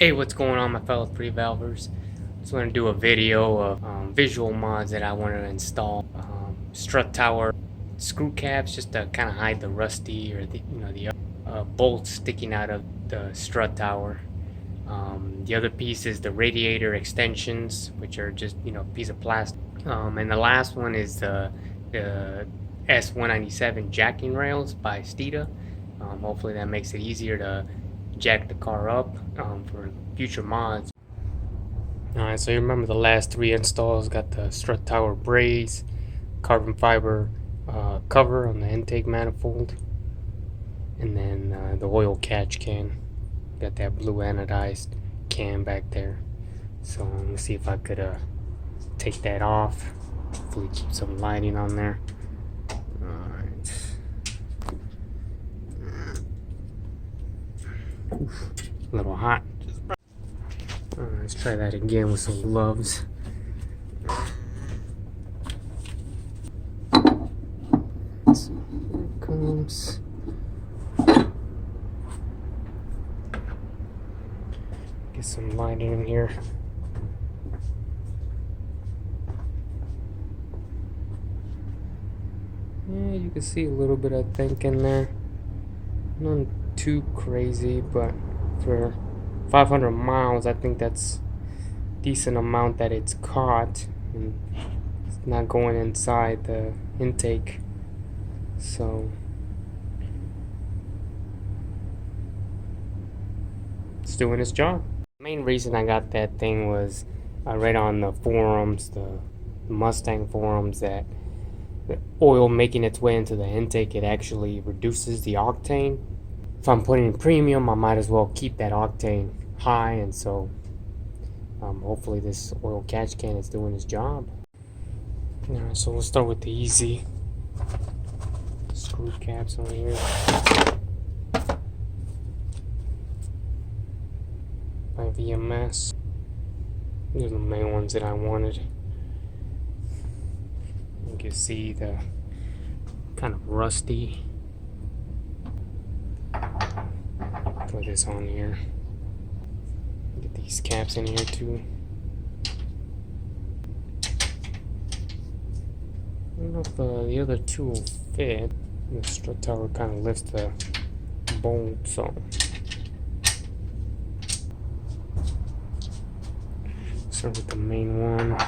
Hey, what's going on, my fellow pre-valvers? Just want to do a video of visual mods that I want to install. Strut tower screw caps, just to kind of hide the rusty or the bolts sticking out of the strut tower. The other piece is the radiator extensions, which are just a piece of plastic. And the last one is the S197 jacking rails by Steeda. Hopefully that makes it easier to jack the car up for future mods. Alright, so you remember the last three installs got the strut tower brace, carbon fiber cover on the intake manifold, and then the oil catch can. Got that blue anodized can back there. So let me see if I could take that off. Hopefully keep some lighting on there. Alright. A little hot. Let's try that again with some gloves. So here it comes. Get some lighting in here. Yeah, you can see a little bit, I think, in there. Nothing too crazy, but for 500 miles, I think that's a decent amount that it's caught, and it's not going inside the intake. So it's doing its job. The main reason I got that thing was I read on the forums, the Mustang forums, that the oil making its way into the intake, it actually reduces the octane. If I'm putting in premium, I might as well keep that octane high, and so hopefully this oil catch can is doing its job. Alright, so we'll start with the easy screw caps on here. By VMS. These are the main ones that I wanted. You can see the kind of rusty. Put this on here. Get these caps in here too. I don't know if the other two will fit. The strut tower kind of lifts the bolt, so start with the main one.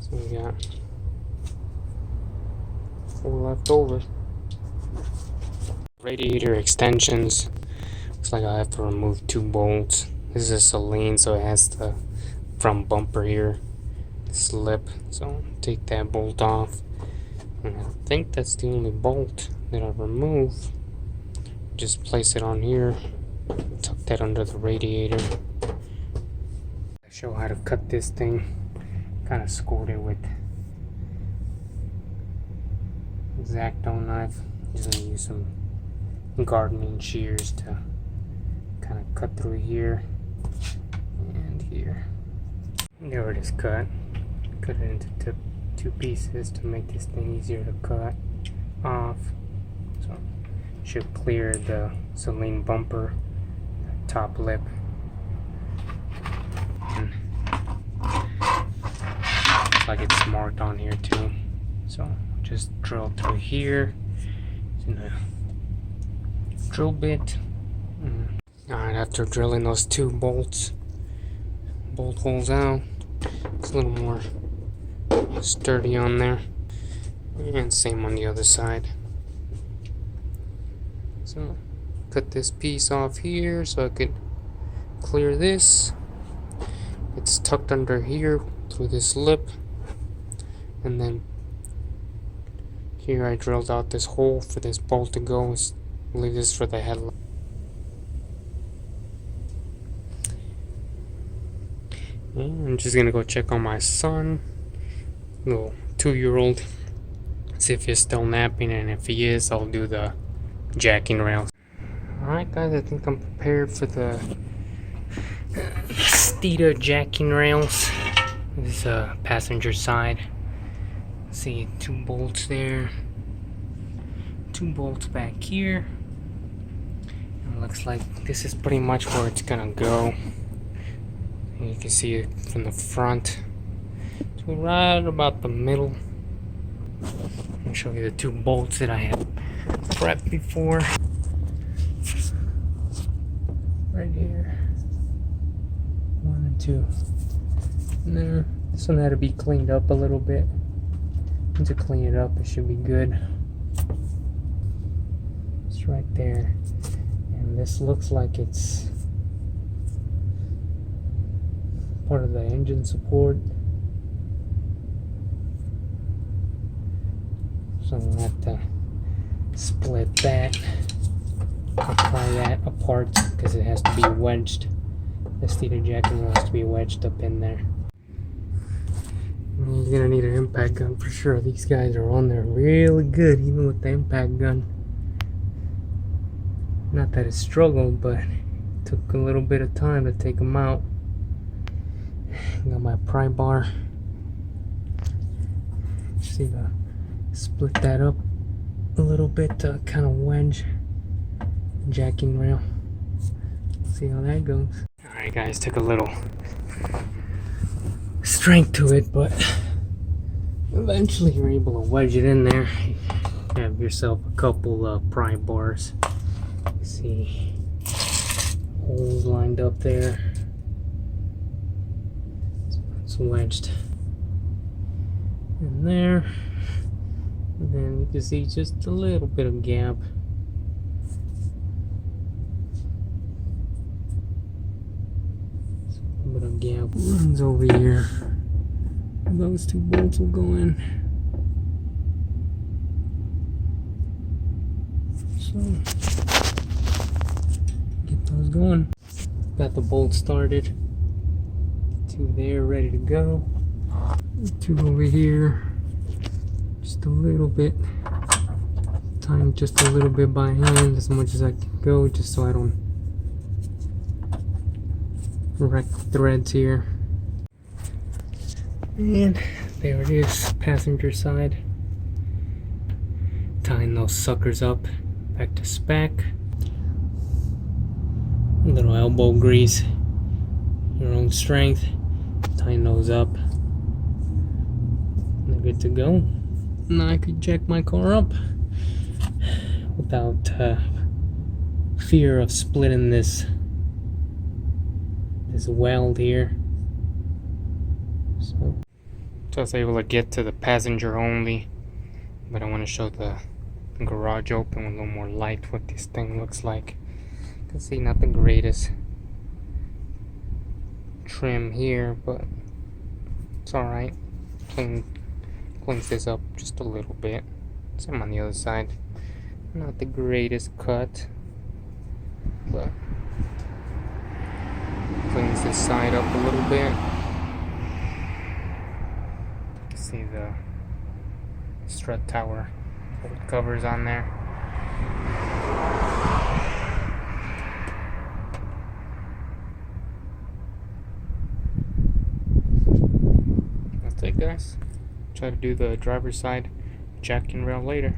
So we got 4 left over. Radiator extensions. Looks like I have to remove 2 bolts. This is a Saleen, so it has the front bumper here slip. So take that bolt off. And I think that's the only bolt that I remove. Just place it on here. Tuck that under the radiator. I'll show how to cut this thing. Kind of scored it with X-Acto knife. Just gonna use some gardening shears to kind of cut through here and here. There it is cut. Cut it into 2 pieces to make this thing easier to cut off. So should clear the Saleen bumper, top lip. And looks like it's marked on here too. So just drill through here in a drill bit. Alright, after drilling those 2 bolt holes out, it's a little more sturdy on there, and same on the other side. So cut this piece off here so I could clear this. It's tucked under here through this lip, and then here I drilled out this hole for this bolt to go. Leave this for the headlight. And I'm just gonna go check on my son, little 2-year-old, see if he's still napping, and if he is, I'll do the jacking rails. Alright guys, I think I'm prepared for the Steeda jacking rails. This is passenger side. See 2 bolts there. 2 bolts back here. It looks like this is pretty much where it's gonna go. And you can see it from the front to right about the middle. I'll show you the 2 bolts that I had prepped before. Right here. 1 and 2. And there. This one had to be cleaned up a little bit. Once you clean it up, it should be good. It's right there. And this looks like it's part of the engine support. So I'm gonna have to split that, pry that apart because it has to be wedged. The Steeda jacking has to be wedged up in there. You're gonna need an impact gun for sure. These guys are on there really good, even with the impact gun. Not that it struggled, but it took a little bit of time to take them out. Got my pry bar. See the split that up a little bit to kind of wedge the jacking rail. See how that goes. Alright guys, took a little strength to it, but eventually you're able to wedge it in there. Have yourself a couple of pry bars. See holes lined up there. It's wedged in there. And then you can see just a little bit of gap. A little bit of gap runs over here. Those 2 bolts will go in. So get those going. Got the bolts started. 2 there ready to go. 2 over here. Just a little bit. Tying just a little bit by hand, as much as I can go, just so I don't wreck threads here. And there it is, passenger side. Tying those suckers up back to spec. A little elbow grease, your own strength. Tying those up. They're good to go. Now I could jack my car up without fear of splitting this weld here. So I was able to get to the passenger only, but I want to show the garage open with a little more light what this thing looks like. You can see not the greatest trim here, but it's alright. Cleans this up just a little bit. Same on the other side. Not the greatest cut, but cleans this side up a little bit. You can see the strut tower covers on there. That's it, guys. Try to do the driver's side jacking rail later.